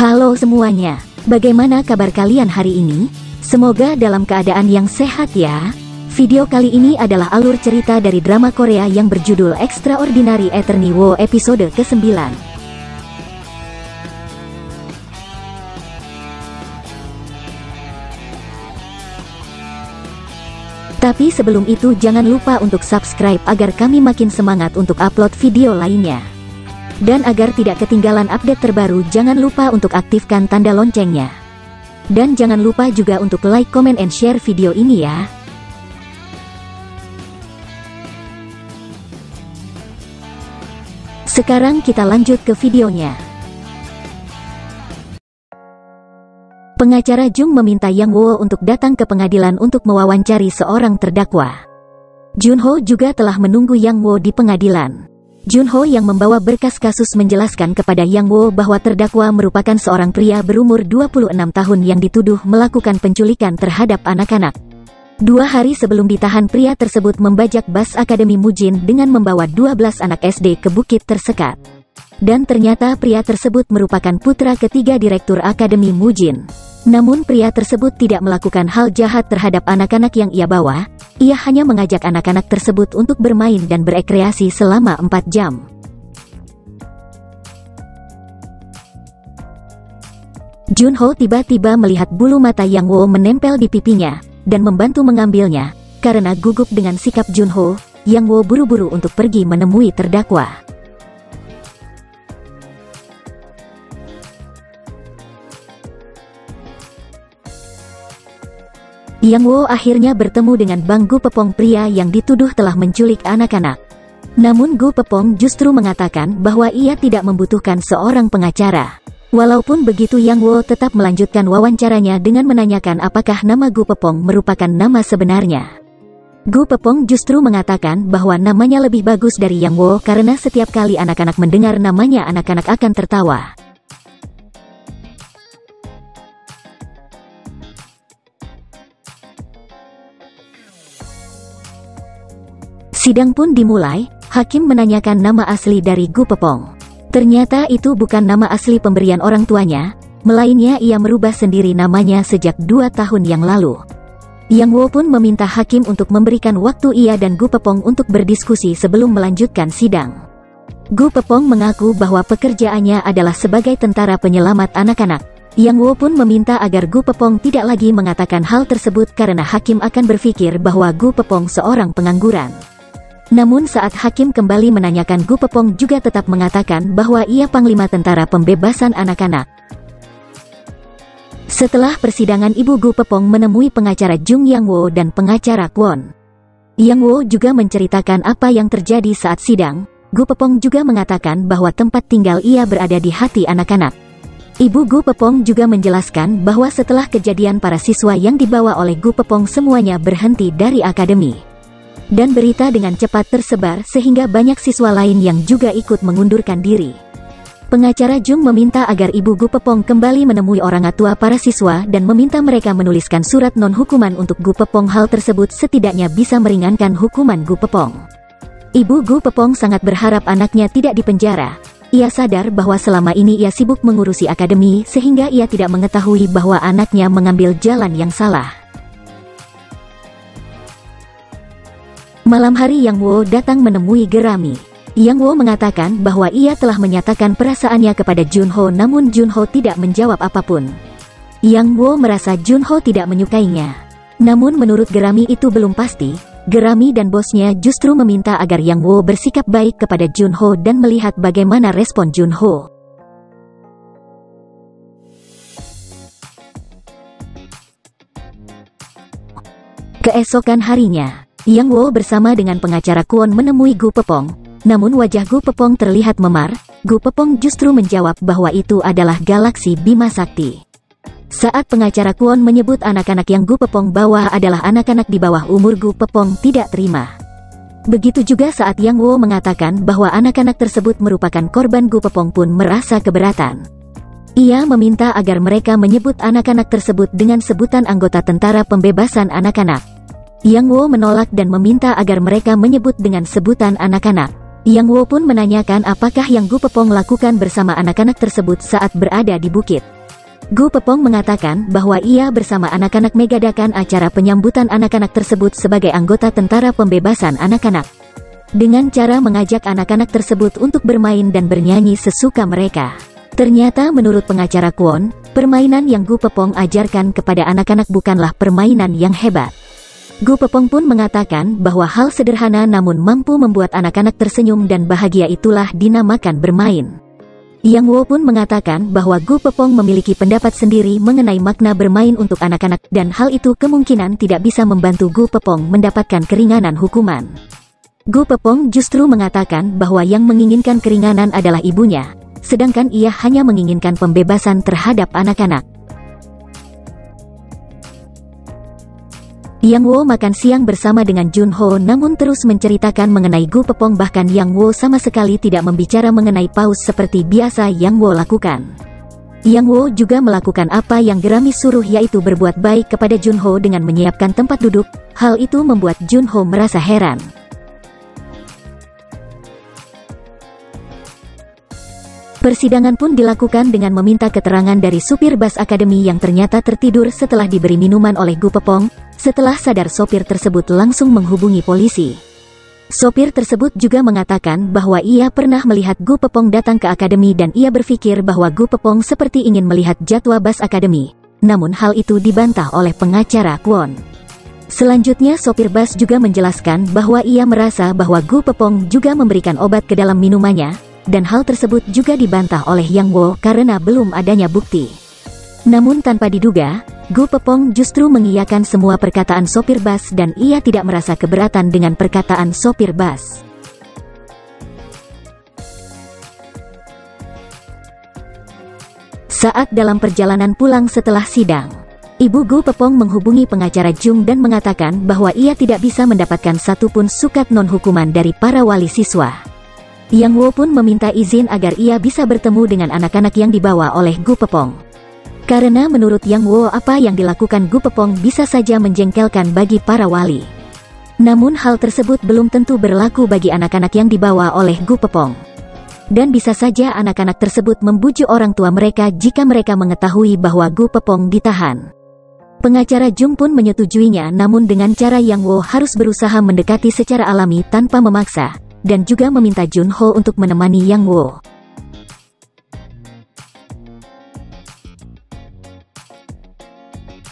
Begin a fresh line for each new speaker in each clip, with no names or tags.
Halo semuanya, bagaimana kabar kalian hari ini? Semoga dalam keadaan yang sehat ya. Video kali ini adalah alur cerita dari drama Korea yang berjudul Extraordinary Attorney Woo episode ke-9. Tapi sebelum itu jangan lupa untuk subscribe agar kami makin semangat untuk upload video lainnya. Dan agar tidak ketinggalan update terbaru, jangan lupa untuk aktifkan tanda loncengnya. Dan jangan lupa juga untuk like, comment, and share video ini ya. Sekarang kita lanjut ke videonya. Pengacara Jung meminta Yang Woo untuk datang ke pengadilan untuk mewawancari seorang terdakwa. Junho juga telah menunggu Yang Woo di pengadilan. Junho yang membawa berkas kasus menjelaskan kepada Yang Woo bahwa terdakwa merupakan seorang pria berumur 26 tahun yang dituduh melakukan penculikan terhadap anak-anak. 2 hari sebelum ditahan, pria tersebut membajak bus Akademi Mujin dengan membawa 12 anak SD ke bukit tersekat. Dan ternyata pria tersebut merupakan putra ketiga Direktur Akademi Mujin. Namun pria tersebut tidak melakukan hal jahat terhadap anak-anak yang ia bawa. Ia hanya mengajak anak-anak tersebut untuk bermain dan berekreasi selama 4 jam. Junho tiba-tiba melihat bulu mata Yang Woo menempel di pipinya, dan membantu mengambilnya. Karena gugup dengan sikap Junho, Yang Woo buru-buru untuk pergi menemui terdakwa. Yang Woo akhirnya bertemu dengan Bang Gu Pepong, pria yang dituduh telah menculik anak-anak. Namun Gu Pepong justru mengatakan bahwa ia tidak membutuhkan seorang pengacara. Walaupun begitu, Yang Woo tetap melanjutkan wawancaranya dengan menanyakan apakah nama Gu Pepong merupakan nama sebenarnya. Gu Pepong justru mengatakan bahwa namanya lebih bagus dari Yang Woo karena setiap kali anak-anak mendengar namanya, anak-anak akan tertawa. Sidang pun dimulai. Hakim menanyakan nama asli dari Gu Pepong. Ternyata itu bukan nama asli pemberian orang tuanya, melainkan ia merubah sendiri namanya sejak 2 tahun yang lalu. Yang Woo pun meminta hakim untuk memberikan waktu ia dan Gu Pepong untuk berdiskusi sebelum melanjutkan sidang. Gu Pepong mengaku bahwa pekerjaannya adalah sebagai tentara penyelamat anak-anak. Yang Woo pun meminta agar Gu Pepong tidak lagi mengatakan hal tersebut karena hakim akan berpikir bahwa Gu Pepong seorang pengangguran. Namun saat hakim kembali menanyakan, Gu Pepong juga tetap mengatakan bahwa ia panglima tentara pembebasan anak-anak. Setelah persidangan, Ibu Gu Pepong menemui pengacara Jung Yang Woo dan pengacara Kwon. Yang Woo juga menceritakan apa yang terjadi saat sidang. Gu Pepong juga mengatakan bahwa tempat tinggal ia berada di hati anak-anak. Ibu Gu Pepong juga menjelaskan bahwa setelah kejadian, para siswa yang dibawa oleh Gu Pepong semuanya berhenti dari akademi. Dan berita dengan cepat tersebar sehingga banyak siswa lain yang juga ikut mengundurkan diri. Pengacara Jung meminta agar Ibu Gu Pepong kembali menemui orang tua para siswa dan meminta mereka menuliskan surat non-hukuman untuk Gu Pepong. Hal tersebut setidaknya bisa meringankan hukuman Gu Pepong. Ibu Gu Pepong sangat berharap anaknya tidak dipenjara. Ia sadar bahwa selama ini ia sibuk mengurusi akademi sehingga ia tidak mengetahui bahwa anaknya mengambil jalan yang salah. Malam hari, Yang Woo datang menemui Gerami. Yang Woo mengatakan bahwa ia telah menyatakan perasaannya kepada Junho, namun Junho tidak menjawab apapun. Yang Woo merasa Junho tidak menyukainya. Namun menurut Gerami itu belum pasti. Gerami dan bosnya justru meminta agar Yang Woo bersikap baik kepada Junho dan melihat bagaimana respon Junho. Keesokan harinya, Yang Woo bersama dengan pengacara Kwon menemui Gu Pepong. Namun wajah Gu Pepong terlihat memar. Gu Pepong justru menjawab bahwa itu adalah galaksi Bima Sakti. Saat pengacara Kwon menyebut anak-anak yang Gu Pepong bawa adalah anak-anak di bawah umur, Gu Pepong tidak terima. Begitu juga saat Yang Woo mengatakan bahwa anak-anak tersebut merupakan korban, Gu Pepong pun merasa keberatan. Ia meminta agar mereka menyebut anak-anak tersebut dengan sebutan anggota tentara pembebasan anak-anak. Yang Woo menolak dan meminta agar mereka menyebut dengan sebutan anak-anak. Yang Wo pun menanyakan apakah yang Gu Pepong lakukan bersama anak-anak tersebut saat berada di bukit. Gu Pepong mengatakan bahwa ia bersama anak-anak mengadakan acara penyambutan anak-anak tersebut sebagai anggota tentara pembebasan anak-anak. Dengan cara mengajak anak-anak tersebut untuk bermain dan bernyanyi sesuka mereka. Ternyata menurut pengacara Kwon, permainan yang Gu Pepong ajarkan kepada anak-anak bukanlah permainan yang hebat. Gu Pepong pun mengatakan bahwa hal sederhana namun mampu membuat anak-anak tersenyum dan bahagia itulah dinamakan bermain. Yang Wo pun mengatakan bahwa Gu Pepong memiliki pendapat sendiri mengenai makna bermain untuk anak-anak dan hal itu kemungkinan tidak bisa membantu Gu Pepong mendapatkan keringanan hukuman. Gu Pepong justru mengatakan bahwa yang menginginkan keringanan adalah ibunya, sedangkan ia hanya menginginkan pembebasan terhadap anak-anak. Yang Wo makan siang bersama dengan Jun Ho namun terus menceritakan mengenai Gu Pepong, bahkan Yang Wo sama sekali tidak membicara mengenai paus seperti biasa Yang Wo lakukan. Yang Wo juga melakukan apa yang Geramis suruh, yaitu berbuat baik kepada Jun Ho dengan menyiapkan tempat duduk. Hal itu membuat Jun Ho merasa heran. Persidangan pun dilakukan dengan meminta keterangan dari supir bus akademi yang ternyata tertidur setelah diberi minuman oleh Gu Pepong. Setelah sadar, sopir tersebut langsung menghubungi polisi. Sopir tersebut juga mengatakan bahwa ia pernah melihat Gu Pepong datang ke akademi dan ia berpikir bahwa Gu Pepong seperti ingin melihat jadwal bus akademi. Namun hal itu dibantah oleh pengacara Kwon. Selanjutnya sopir bus juga menjelaskan bahwa ia merasa bahwa Gu Pepong juga memberikan obat ke dalam minumannya, dan hal tersebut juga dibantah oleh Yang Wo karena belum adanya bukti. Namun tanpa diduga, Gu Pepong justru mengiyakan semua perkataan sopir bus dan ia tidak merasa keberatan dengan perkataan sopir bus. Saat dalam perjalanan pulang setelah sidang, Ibu Gu Pepong menghubungi pengacara Jung dan mengatakan bahwa ia tidak bisa mendapatkan satupun sukat non-hukuman dari para wali siswa. Yang Wo pun meminta izin agar ia bisa bertemu dengan anak-anak yang dibawa oleh Gu Pepong. Karena menurut Yang Wo apa yang dilakukan Gu Pepong bisa saja menjengkelkan bagi para wali. Namun hal tersebut belum tentu berlaku bagi anak-anak yang dibawa oleh Gu Pepong. Dan bisa saja anak-anak tersebut membujuk orang tua mereka jika mereka mengetahui bahwa Gu Pepong ditahan. Pengacara Jung pun menyetujuinya, namun dengan cara Yang Wo harus berusaha mendekati secara alami tanpa memaksa, dan juga meminta Jun Ho untuk menemani Yang Wo.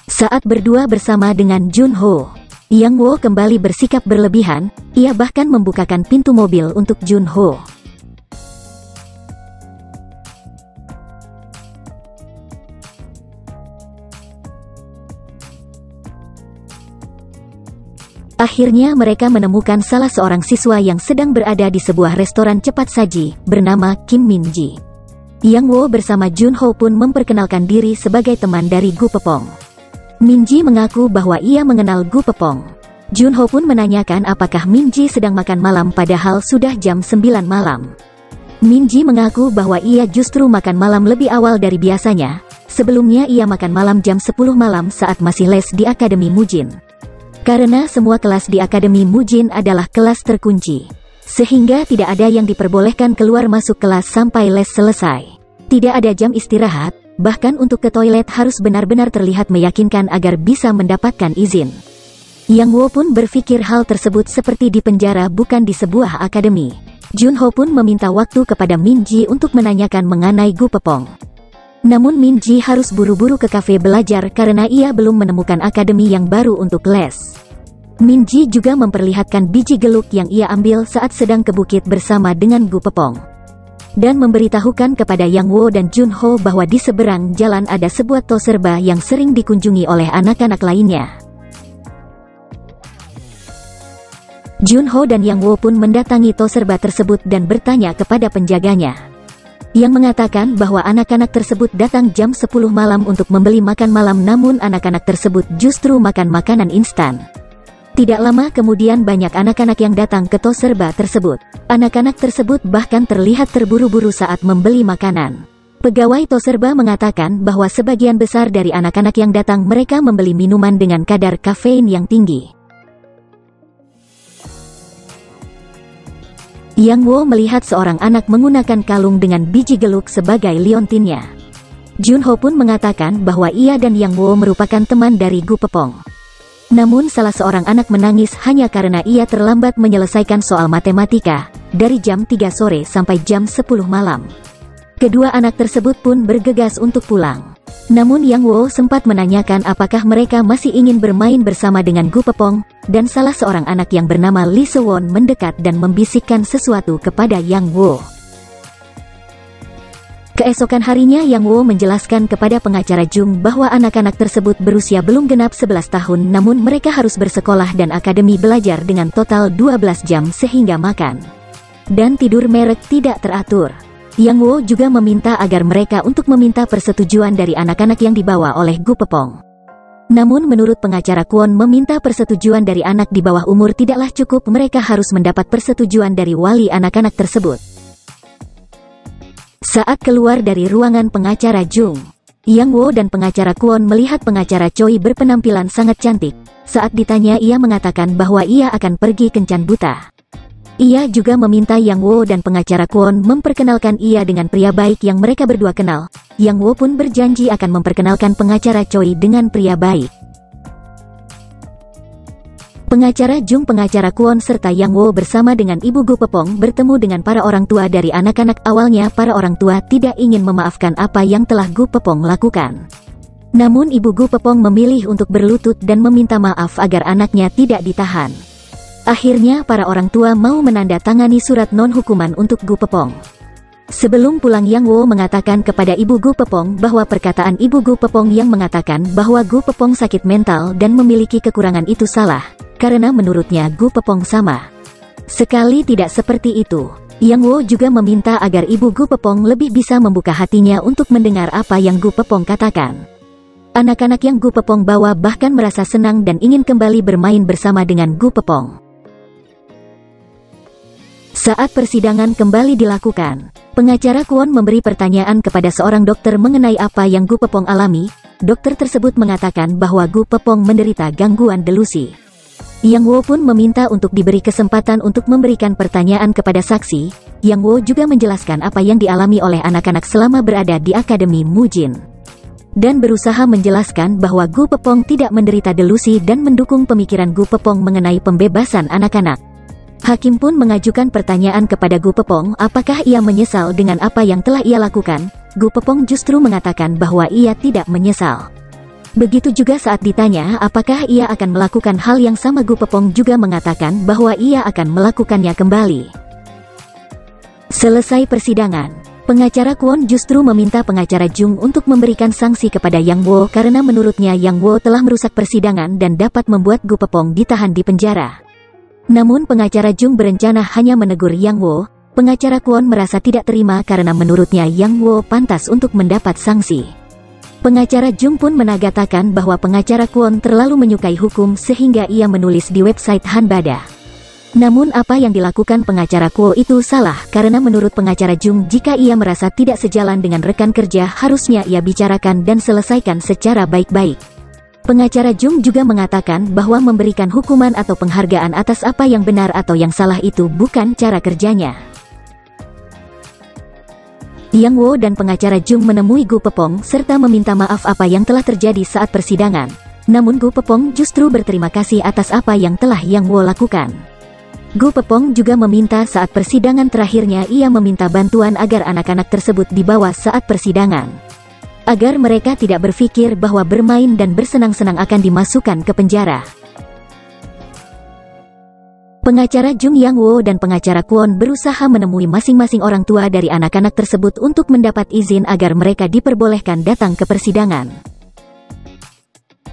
Saat berdua bersama dengan Jun Ho, Yang Wo kembali bersikap berlebihan, ia bahkan membukakan pintu mobil untuk Jun Ho. Akhirnya mereka menemukan salah seorang siswa yang sedang berada di sebuah restoran cepat saji, bernama Kim Min Ji. Yang Wo bersama Jun Ho pun memperkenalkan diri sebagai teman dari Gu Pepong. Min Ji mengaku bahwa ia mengenal Gu Pepong. Jun Ho pun menanyakan apakah Min Ji sedang makan malam padahal sudah jam 9 malam. Min Ji mengaku bahwa ia justru makan malam lebih awal dari biasanya. Sebelumnya ia makan malam jam 10 malam saat masih les di Akademi Mujin. Karena semua kelas di Akademi Mujin adalah kelas terkunci, sehingga tidak ada yang diperbolehkan keluar masuk kelas sampai les selesai. Tidak ada jam istirahat, bahkan untuk ke toilet harus benar-benar terlihat meyakinkan agar bisa mendapatkan izin. Yang Wo pun berpikir hal tersebut seperti di penjara bukan di sebuah akademi. Jun Ho pun meminta waktu kepada Min Ji untuk menanyakan mengenai Gu Pepong. Namun Min Ji harus buru-buru ke kafe belajar karena ia belum menemukan akademi yang baru untuk les. Min Ji juga memperlihatkan biji geluk yang ia ambil saat sedang ke bukit bersama dengan Gu Pepong. Dan memberitahukan kepada Yang Wo dan Jun Ho bahwa di seberang jalan ada sebuah toserba yang sering dikunjungi oleh anak-anak lainnya. Jun Ho dan Yang Wo pun mendatangi toserba tersebut dan bertanya kepada penjaganya, yang mengatakan bahwa anak-anak tersebut datang jam 10 malam untuk membeli makan malam, namun anak-anak tersebut justru makan makanan instan. Tidak lama kemudian banyak anak-anak yang datang ke toserba tersebut. Anak-anak tersebut bahkan terlihat terburu-buru saat membeli makanan. Pegawai toserba mengatakan bahwa sebagian besar dari anak-anak yang datang mereka membeli minuman dengan kadar kafein yang tinggi. Yang Wo melihat seorang anak menggunakan kalung dengan biji geluk sebagai liontinnya. Junho pun mengatakan bahwa ia dan Yang Wo merupakan teman dari Gu Pepong. Namun salah seorang anak menangis hanya karena ia terlambat menyelesaikan soal matematika, dari jam 3 sore sampai jam 10 malam. Kedua anak tersebut pun bergegas untuk pulang. Namun Yang Wo sempat menanyakan apakah mereka masih ingin bermain bersama dengan Gu Pepong, dan salah seorang anak yang bernama Li Sewon mendekat dan membisikkan sesuatu kepada Yang Wo. Keesokan harinya Yang Wo menjelaskan kepada pengacara Jung bahwa anak-anak tersebut berusia belum genap 11 tahun namun mereka harus bersekolah dan akademi belajar dengan total 12 jam sehingga makan dan tidur merek tidak teratur. Yang Wo juga meminta agar mereka untuk meminta persetujuan dari anak-anak yang dibawa oleh Gu Pepong. Namun menurut pengacara Kwon meminta persetujuan dari anak di bawah umur tidaklah cukup, mereka harus mendapat persetujuan dari wali anak-anak tersebut. Saat keluar dari ruangan pengacara Jung, Yang Wo dan pengacara Kwon melihat pengacara Choi berpenampilan sangat cantik. Saat ditanya ia mengatakan bahwa ia akan pergi kencan buta. Ia juga meminta Yang Wo dan pengacara Kwon memperkenalkan ia dengan pria baik yang mereka berdua kenal. Yang Wo pun berjanji akan memperkenalkan pengacara Choi dengan pria baik. Pengacara Jung, pengacara Kwon serta Yang Wo bersama dengan Ibu Gu Pepong bertemu dengan para orang tua dari anak-anak. Awalnya para orang tua tidak ingin memaafkan apa yang telah Gu Pepong lakukan. Namun Ibu Gu Pepong memilih untuk berlutut dan meminta maaf agar anaknya tidak ditahan. Akhirnya para orang tua mau menandatangani surat non-hukuman untuk Gu Pepong. Sebelum pulang Yang Wo mengatakan kepada Ibu Gu Pepong bahwa perkataan Ibu Gu Pepong yang mengatakan bahwa Gu Pepong sakit mental dan memiliki kekurangan itu salah, karena menurutnya Gu Pepong sama sekali tidak seperti itu. Yang Wo juga meminta agar Ibu Gu Pepong lebih bisa membuka hatinya untuk mendengar apa yang Gu Pepong katakan. Anak-anak yang Gu Pepong bawa bahkan merasa senang dan ingin kembali bermain bersama dengan Gu Pepong. Saat persidangan kembali dilakukan, pengacara Kwon memberi pertanyaan kepada seorang dokter mengenai apa yang Gu Pepong alami. Dokter tersebut mengatakan bahwa Gu Pepong menderita gangguan delusi. Yang Wo pun meminta untuk diberi kesempatan untuk memberikan pertanyaan kepada saksi. Yang Wo juga menjelaskan apa yang dialami oleh anak-anak selama berada di Akademi Mujin. Dan berusaha menjelaskan bahwa Gu Pepong tidak menderita delusi dan mendukung pemikiran Gu Pepong mengenai pembebasan anak-anak. Hakim pun mengajukan pertanyaan kepada Gu Pepong apakah ia menyesal dengan apa yang telah ia lakukan. Gu Pepong justru mengatakan bahwa ia tidak menyesal. Begitu juga saat ditanya apakah ia akan melakukan hal yang sama, Gu Pepong juga mengatakan bahwa ia akan melakukannya kembali. Selesai persidangan, pengacara Kwon justru meminta pengacara Jung untuk memberikan sanksi kepada Yang Wo karena menurutnya Yang Wo telah merusak persidangan dan dapat membuat Gu Pepong ditahan di penjara. Namun pengacara Jung berencana hanya menegur Yang Wo. Pengacara Kwon merasa tidak terima karena menurutnya Yang Wo pantas untuk mendapat sanksi. Pengacara Jung pun menagatakan bahwa pengacara Kwon terlalu menyukai hukum sehingga ia menulis di website Hanbada. Namun apa yang dilakukan pengacara Kwon itu salah karena menurut pengacara Jung jika ia merasa tidak sejalan dengan rekan kerja harusnya ia bicarakan dan selesaikan secara baik-baik. Pengacara Jung juga mengatakan bahwa memberikan hukuman atau penghargaan atas apa yang benar atau yang salah itu bukan cara kerjanya. Yang Wo dan pengacara Jung menemui Gu Pepong serta meminta maaf apa yang telah terjadi saat persidangan. Namun Gu Pepong justru berterima kasih atas apa yang telah Yang Wo lakukan. Gu Pepong juga meminta saat persidangan terakhirnya ia meminta bantuan agar anak-anak tersebut dibawa saat persidangan, agar mereka tidak berpikir bahwa bermain dan bersenang-senang akan dimasukkan ke penjara. Pengacara Jung, Yang Wo dan pengacara Kwon berusaha menemui masing-masing orang tua dari anak-anak tersebut untuk mendapat izin agar mereka diperbolehkan datang ke persidangan.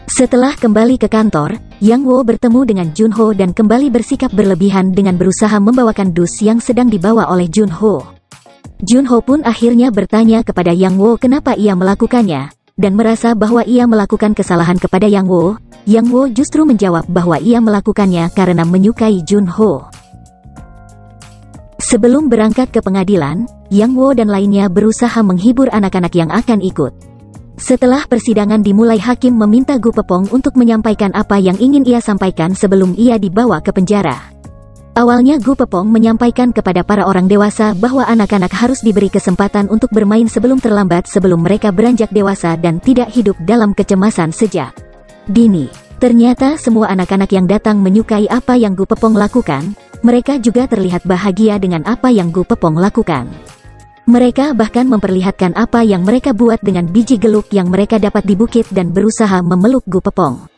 Setelah kembali ke kantor, Yang Wo bertemu dengan Junho dan kembali bersikap berlebihan dengan berusaha membawakan dus yang sedang dibawa oleh Junho. Junho pun akhirnya bertanya kepada Yang Wo kenapa ia melakukannya, dan merasa bahwa ia melakukan kesalahan kepada Yang Wo. Yang Wo justru menjawab bahwa ia melakukannya karena menyukai Junho. Sebelum berangkat ke pengadilan, Yang Wo dan lainnya berusaha menghibur anak-anak yang akan ikut. Setelah persidangan dimulai, hakim meminta Gu Pepong untuk menyampaikan apa yang ingin ia sampaikan sebelum ia dibawa ke penjara. Awalnya Gu Pepong menyampaikan kepada para orang dewasa bahwa anak-anak harus diberi kesempatan untuk bermain sebelum terlambat sebelum mereka beranjak dewasa dan tidak hidup dalam kecemasan sejak dini. Ternyata semua anak-anak yang datang menyukai apa yang Gu Pepong lakukan, mereka juga terlihat bahagia dengan apa yang Gu Pepong lakukan. Mereka bahkan memperlihatkan apa yang mereka buat dengan biji geluk yang mereka dapat di bukit dan berusaha memeluk Gu Pepong.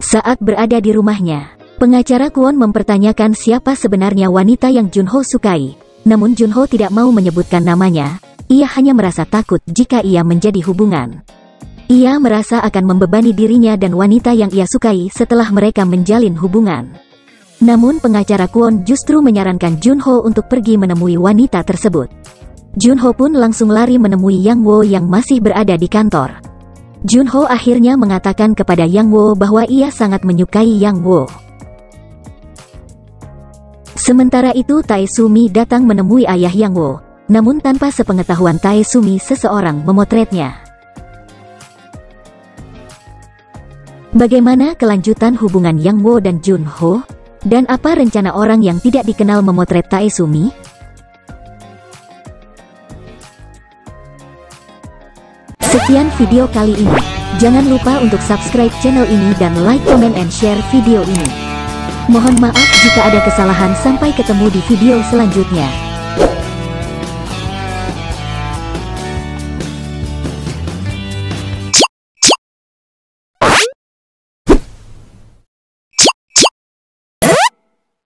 Saat berada di rumahnya, pengacara Kwon mempertanyakan siapa sebenarnya wanita yang Junho sukai. Namun Junho tidak mau menyebutkan namanya, ia hanya merasa takut jika ia menjadi hubungan. Ia merasa akan membebani dirinya dan wanita yang ia sukai setelah mereka menjalin hubungan. Namun pengacara Kwon justru menyarankan Junho untuk pergi menemui wanita tersebut. Junho pun langsung lari menemui Yang Wo yang masih berada di kantor. Junho akhirnya mengatakan kepada Yang Wo bahwa ia sangat menyukai Yang Wo. Sementara itu Tae Sumi datang menemui ayah Yang Wo, namun tanpa sepengetahuan Tae Sumi seseorang memotretnya. Bagaimana kelanjutan hubungan Yang Wo dan Junho? Dan apa rencana orang yang tidak dikenal memotret Tae Sumi? Sekian video kali ini. Jangan lupa untuk subscribe channel ini dan like, comment, and share video ini. Mohon maaf jika ada kesalahan. Sampai ketemu di video selanjutnya.